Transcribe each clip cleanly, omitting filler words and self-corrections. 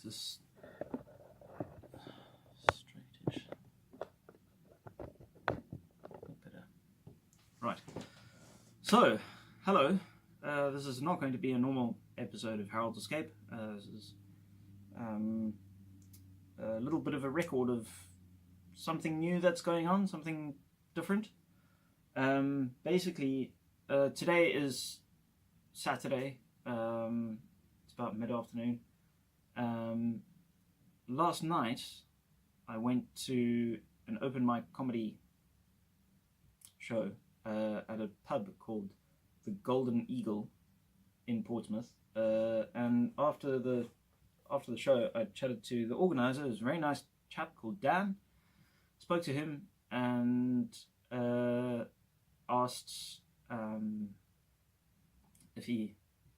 This straightish. Better. Right. So, hello. This is not going to be a normal episode of Harold's Escape. This is a little bit of a record of something new that's going on, something different. Basically, today is Saturday. It's about mid-afternoon. Last night, I went to an open mic comedy show at a pub called the Golden Eagle in Portsmouth. And after the show, I chatted to the organizer. It was a very nice chap called Dan. Spoke to him and asked if he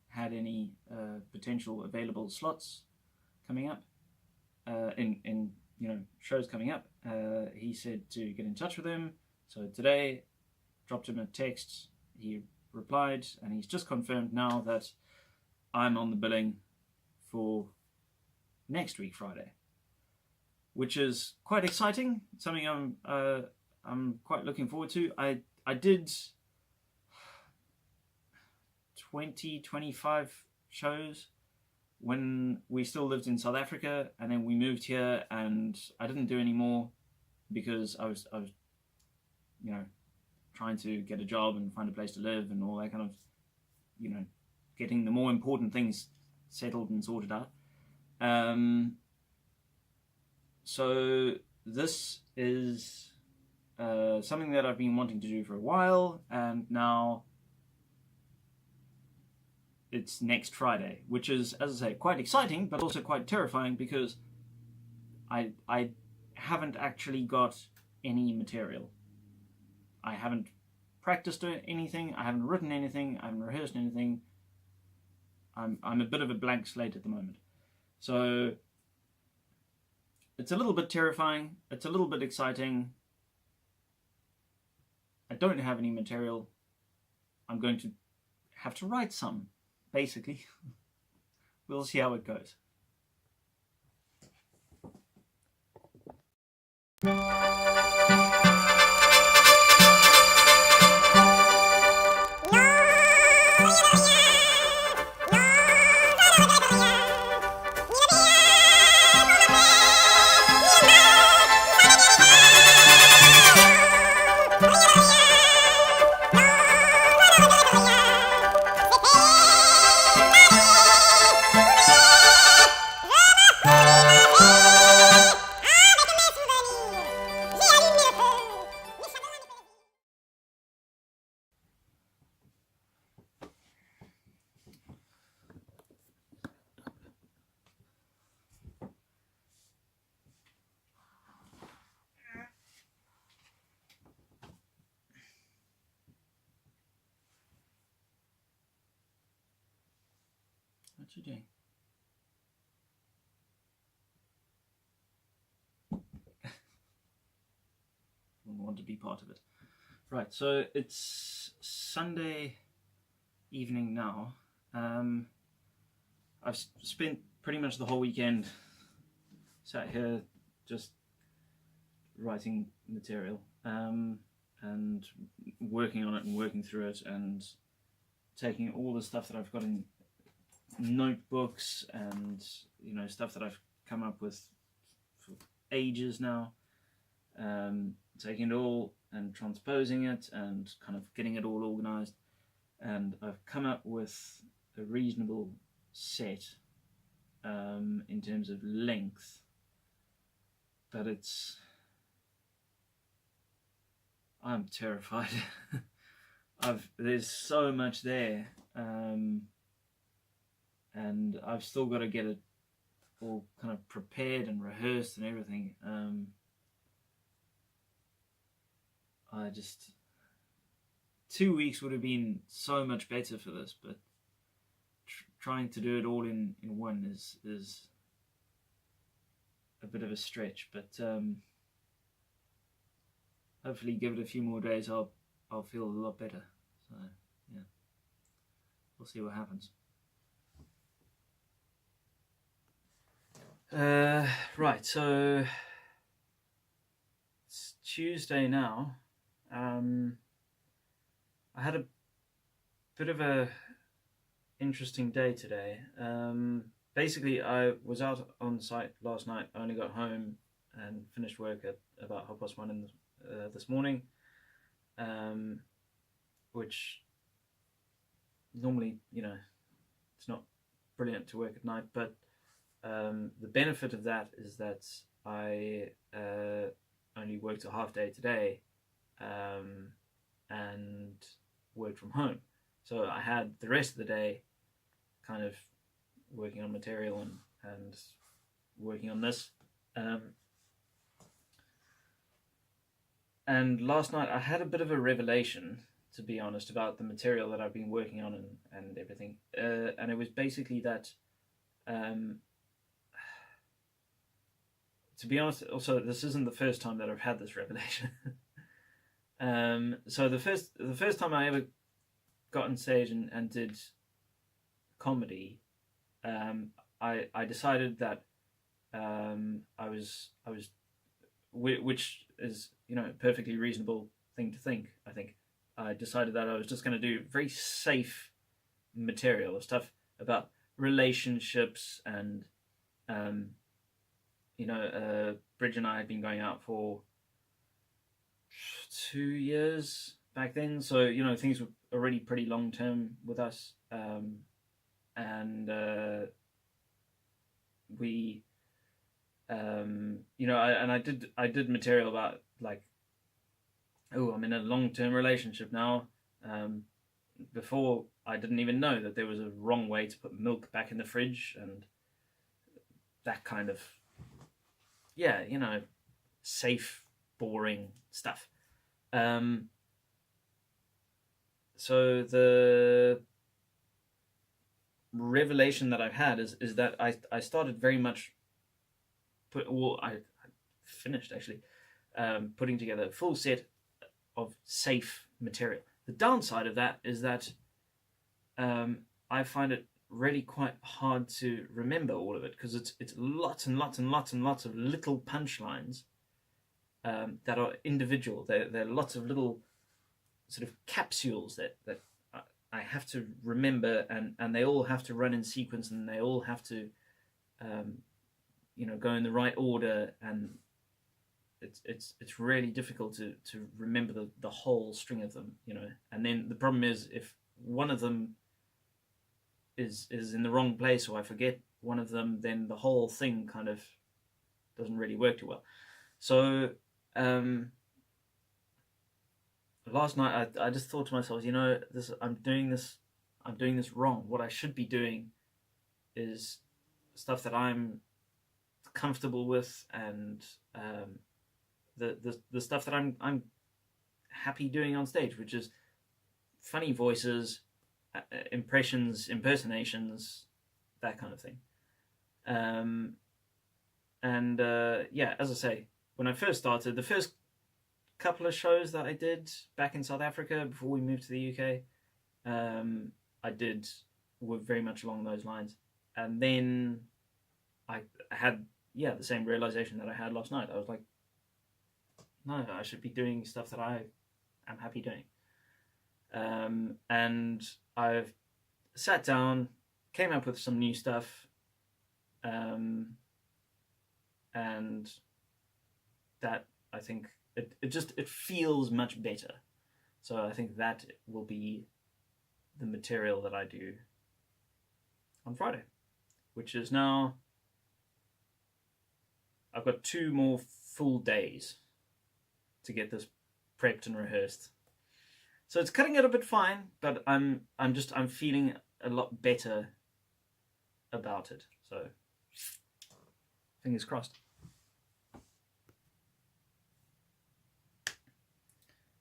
had any potential available slots coming up in shows coming up. He said to get in touch with him. So today, dropped him a text. He replied, and he's just confirmed now that I'm on the billing for next week Friday, which is quite exciting. It's something I'm quite looking forward to. I did 25 shows when we still lived in South Africa, and then we moved here, and I didn't do any more because I was trying to get a job and find a place to live and all that kind of, getting the more important things settled and sorted out. So this is something that I've been wanting to do for a while, and now it's next Friday, which is, as I say, quite exciting, but also quite terrifying because I haven't actually got any material. I haven't practiced anything, I haven't written anything, I haven't rehearsed anything. I'm a bit of a blank slate at the moment. So it's a little bit terrifying, it's a little bit exciting. I don't have any material. I'm going to have to write some, basically. We'll see how it goes. What you doing? Wouldn't want to be part of it. Right, so it's Sunday evening now. I've spent pretty much the whole weekend sat here just writing material and working on it and working through it and taking all the stuff that I've got in notebooks and stuff that I've come up with for ages now, taking it all and transposing it and kind of getting it all organized, and I've come up with a reasonable set in terms of length, but I'm terrified. There's so much there, and I've still got to get it all kind of prepared and rehearsed and everything. 2 weeks would have been so much better for this, but trying to do it all in one is a bit of a stretch. But hopefully, give it a few more days, I'll feel a lot better. So yeah, we'll see what happens. Right, so it's Tuesday now. I had a bit of a interesting day today. Basically, I was out on site last night. I only got home and finished work at about 1:30 in this morning, which normally, it's not brilliant to work at night, but the benefit of that is that I only worked a half day today and worked from home. So I had the rest of the day kind of working on material and working on this. And last night I had a bit of a revelation, to be honest, about the material that I've been working on and everything. And it was basically that, to be honest, also this isn't the first time that I've had this revelation. So the first time I ever got on stage and did comedy, I decided that I was, which is a perfectly reasonable thing to think. I think I decided that I was just going to do very safe material, stuff about relationships and Bridge and I had been going out for 2 years back then, so things were already pretty long term with us, and we I did material about like, oh, I'm in a long term relationship now. Before I didn't even know that there was a wrong way to put milk back in the fridge and that kind of safe, boring stuff. So the revelation that I've had is that I started very much I finished actually putting together a full set of safe material. The downside of that is that I find it really quite hard to remember all of it, because it's lots and lots and lots and lots of little punchlines that are individual. There are lots of little sort of capsules that I have to remember, and they all have to run in sequence, and they all have to go in the right order, and it's really difficult to remember the whole string of them, and then the problem is if one of them is in the wrong place, or I forget one of them, then the whole thing kind of doesn't really work too well. So last night I just thought to myself, I'm doing this wrong. What I should be doing is stuff that I'm comfortable with, and the stuff that I'm happy doing on stage, which is funny voices, impressions, impersonations, that kind of thing. As I say, when I first started, the first couple of shows that I did back in South Africa before we moved to the UK, were very much along those lines. And then I had the same realization that I had last night. I was like, no, I should be doing stuff that I am happy doing. And I've sat down, came up with some new stuff, and that, I think, it feels much better. So I think that will be the material that I do on Friday, which is now, I've got 2 more full days to get this prepped and rehearsed. So it's cutting it a bit fine, but I'm feeling a lot better about it. So fingers crossed.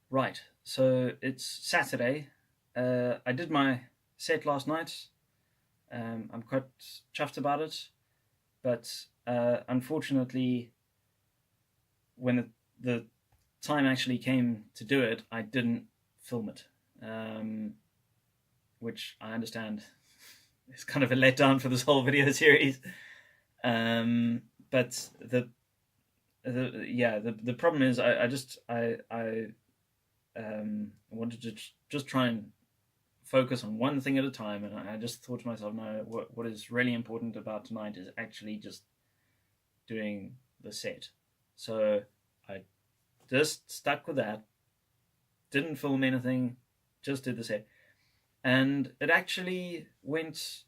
Right, so it's Saturday. I did my set last night. I'm quite chuffed about it, but unfortunately, when the time actually came to do it, I didn't film it, which I understand is kind of a letdown for this whole video series. But the problem is I wanted to just try and focus on one thing at a time, and I just thought to myself, no, what is really important about tonight is actually just doing the set. So I just stuck with that, didn't film anything, just did the set, and it actually went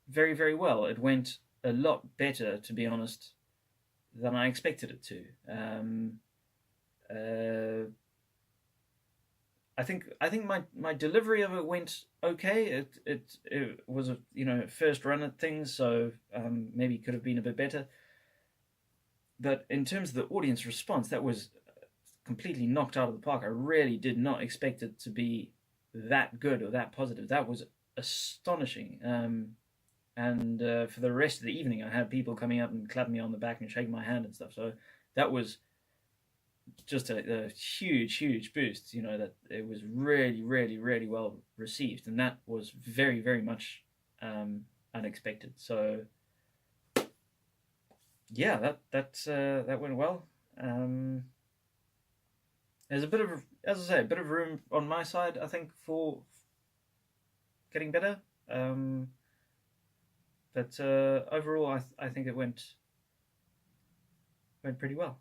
very, very well. It went a lot better, to be honest, than I expected it to. I think my delivery of it went okay. It was a first run at things, so maybe could have been a bit better. But in terms of the audience response, that was completely knocked out of the park. I really did not expect it to be that good or that positive. That was astonishing. And for the rest of the evening, I had people coming up and clapping me on the back and shaking my hand and stuff. So that was just a huge boost. That it was really, really, really well received, and that was very, very much unexpected. So yeah, that went well. There's a bit of, as I say, a bit of room on my side, I think, for getting better. But overall, I think it went pretty well.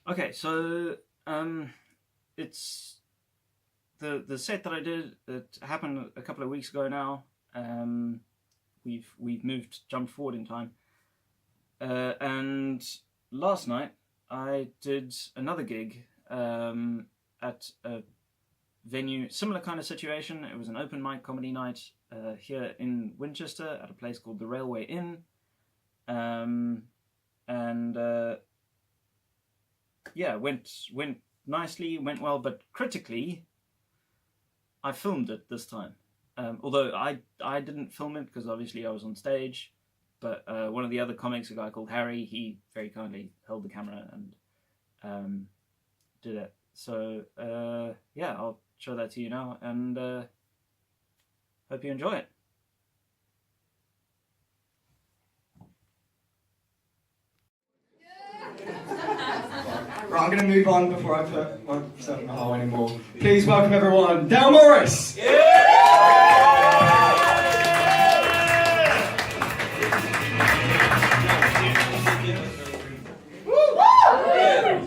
Okay, so it's the set that I did. It happened a couple of weeks ago now. We've jumped forward in time, and last night I did another gig at a venue, similar kind of situation. It was an open mic comedy night here in Winchester at a place called the Railway Inn, and went nicely, went well, but critically, I filmed it this time. Although I didn't film it because obviously I was on stage, but one of the other comics, a guy called Harry, he very kindly held the camera and did it. So I'll show that to you now, and hope you enjoy it. Right, I'm going to move on before I put myself in a hole anymore. Please welcome everyone, Dale Morris! Yeah!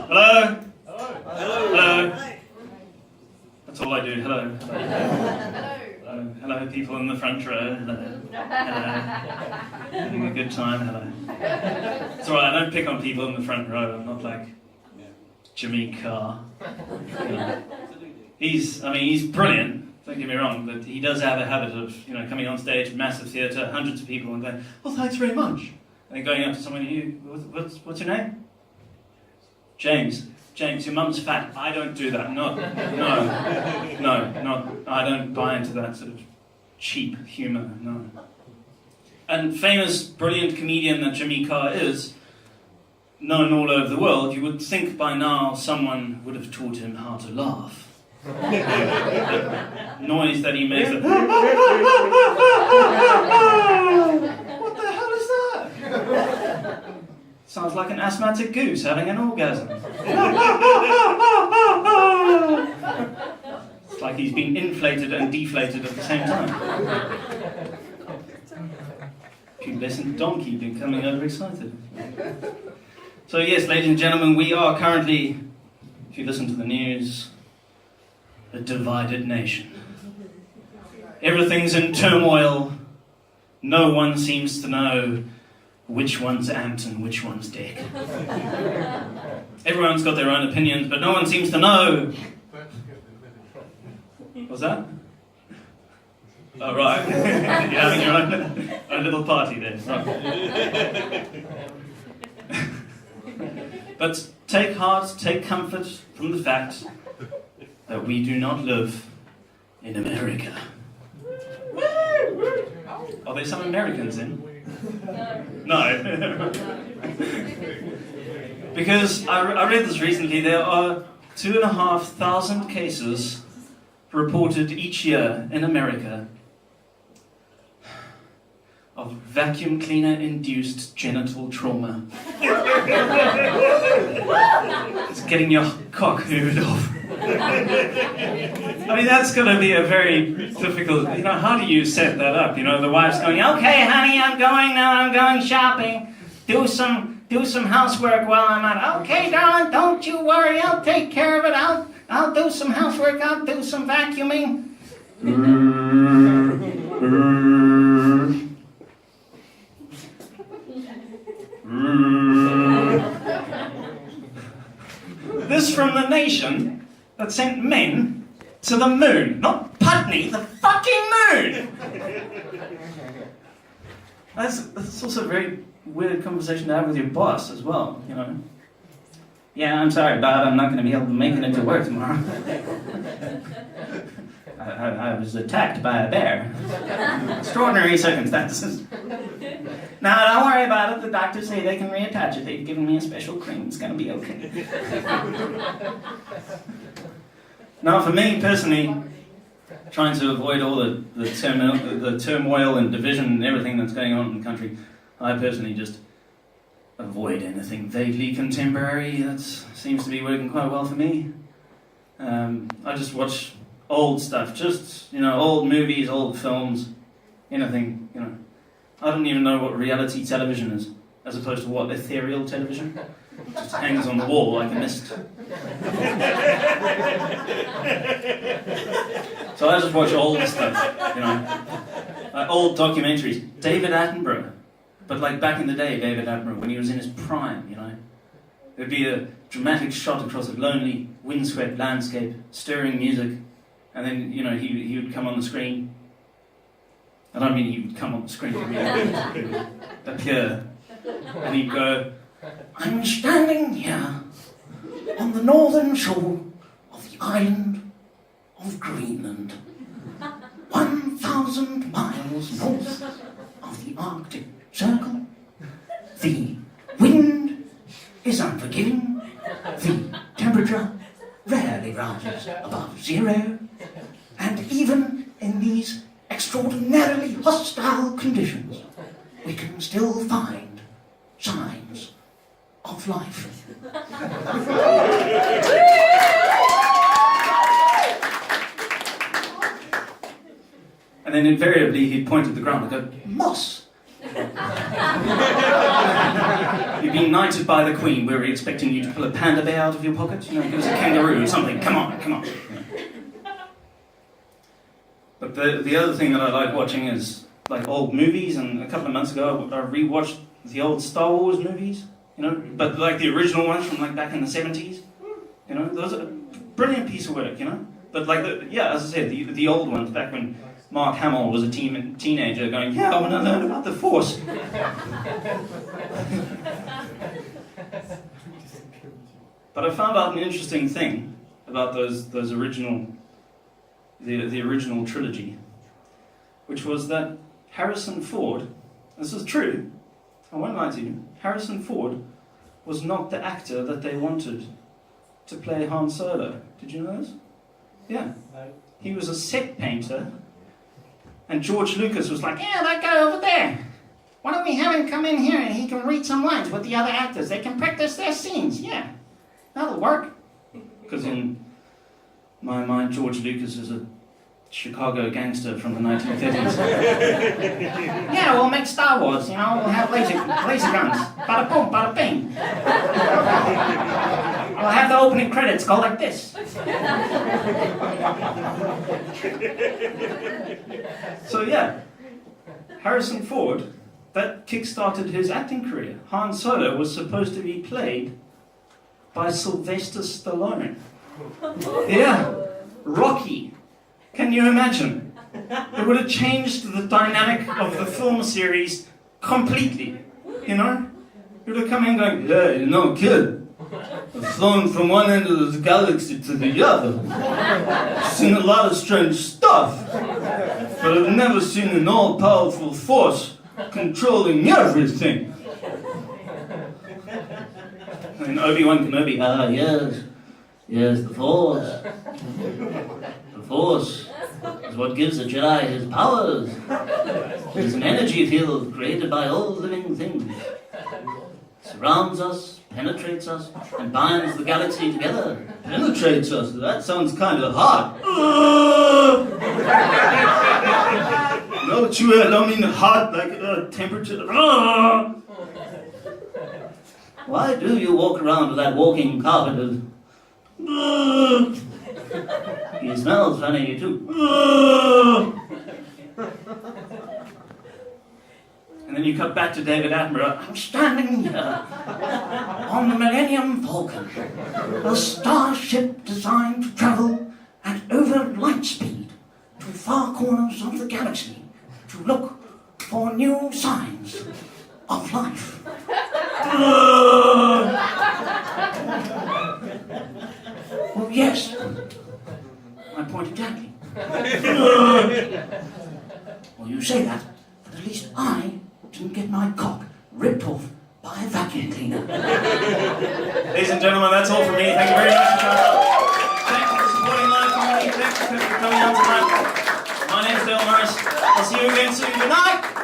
Hello! Hello! That's all I do. Hello. Hello, people in the front row. Hello. Having a good time. Hello. It's alright, I don't pick on people in the front row. I'm not like Jimmy Carr. He's brilliant, don't get me wrong, but he does have a habit of, coming on stage, massive theatre, hundreds of people, and going, "Oh, thanks very much." And then going up to someone, what's your name? James, your mum's fat. I don't do that. I don't buy into that sort of cheap humour, no. And famous, brilliant comedian that Jimmy Carr is, known all over the world, you would think by now someone would have taught him how to laugh. The noise that he makes. What the hell is that? Sounds like an asthmatic goose having an orgasm. It's like he's been inflated and deflated at the same time. Pubescent donkey becoming overexcited. So yes, ladies and gentlemen, we are currently, if you listen to the news, a divided nation. Everything's in turmoil. No one seems to know which one's Ant and which one's Dec. Everyone's got their own opinions, but no one seems to know. What's that? Oh, right. You're having your own little party there. Right. But take heart, take comfort from the fact that we do not live in America. Are there some Americans in? No. Because I read this recently, there are 2,500 cases reported each year in America of vacuum cleaner-induced genital trauma. It's getting your cock hooved off. I mean, that's going to be a very difficult, how do you set that up? The wife's going, okay, honey, I'm going shopping. Do some housework while I'm out. Okay, darling, don't you worry, I'll take care of it. I'll do some housework, I'll do some vacuuming. This from the nation that sent men to the moon. Not Putney, the fucking moon! That's also a very weird conversation to have with your boss as well, Yeah, I'm sorry, Bob, I'm not going to be able to make it to work tomorrow. I was attacked by a bear. Extraordinary circumstances. Now, don't worry about it. The doctors say they can reattach it. They've given me a special cream. It's going to be okay. Now, for me, personally, trying to avoid all the turmoil and division and everything that's going on in the country, I personally just avoid anything vaguely contemporary. That seems to be working quite well for me. I just watch old stuff, just, old movies, old films, anything, I don't even know what reality television is, as opposed to what ethereal television. It just hangs on the wall like a mist. So I just watch old stuff, old documentaries. David Attenborough, but like back in the day, David Attenborough, when he was in his prime, There'd be a dramatic shot across a lonely, windswept landscape, stirring music, and then, he would come on the screen. I don't mean he would come on the screen, he would appear, and he'd go, I'm standing here on the northern shore of the island of Greenland, 1,000 miles north of the Arctic Circle. The wind is unforgiving, the temperature rarely rises above 0, and even in these extraordinarily hostile conditions, we can still find signs of life. And then invariably he'd point at the ground and go, moss! You've been knighted by the Queen. We were expecting you to pull a panda bear out of your pocket. Give us a kangaroo or something. Come on. But the other thing that I like watching is like old movies, and a couple of months ago I rewatched the old Star Wars movies, but like the original ones from like back in the 70s. Those are a brilliant piece of work, But like as I said, the old ones back when Mark Hamill was a teenager going, yeah, I want to learn about the Force. But I found out an interesting thing about those original, the original trilogy, which was that Harrison Ford, this is true, I won't lie to you, Harrison Ford was not the actor that they wanted to play Han Solo. Did you know this? Yeah. He was a set painter, and George Lucas was like, yeah, that guy over there, why don't we have him come in here and he can read some lines with the other actors. They can practice their scenes. Yeah, that'll work. Because in my mind, George Lucas is a Chicago gangster from the 1950s. Yeah, we'll make Star Wars, we'll have laser guns. Bada boom, bada bing. We'll have the opening credits go like this. So yeah, Harrison Ford, that kick-started his acting career. Han Solo was supposed to be played by Sylvester Stallone. Yeah, Rocky. Can you imagine? It would have changed the dynamic of the film series completely, He would have come in going, yeah, kid, I've flown from one end of the galaxy to the other. I've seen a lot of strange stuff, but I've never seen an all-powerful force controlling everything. And Obi-Wan Kenobi, yes, the Force. The Force is what gives a Jedi his powers. It is an energy field created by all living things. Surrounds us, penetrates us, and binds the galaxy together. Penetrates us? That sounds kind of hot. No, Chewie, I don't mean hot like temperature. Why do you walk around with that walking carpet of... He smells funny too. And then you cut back to David Attenborough. I'm standing here on the Millennium Falcon, a starship designed to travel at over light speed to far corners of the galaxy to look for new signs of life. Oh yes, my point exactly. Well, you say that, but at least I didn't get my cock ripped off by a vacuum cleaner. Ladies and gentlemen, that's all from me. Thank you very much. Thanks for supporting live comedy. Thanks for coming out tonight. My name's Dale Morris. I'll see you again soon. Good night.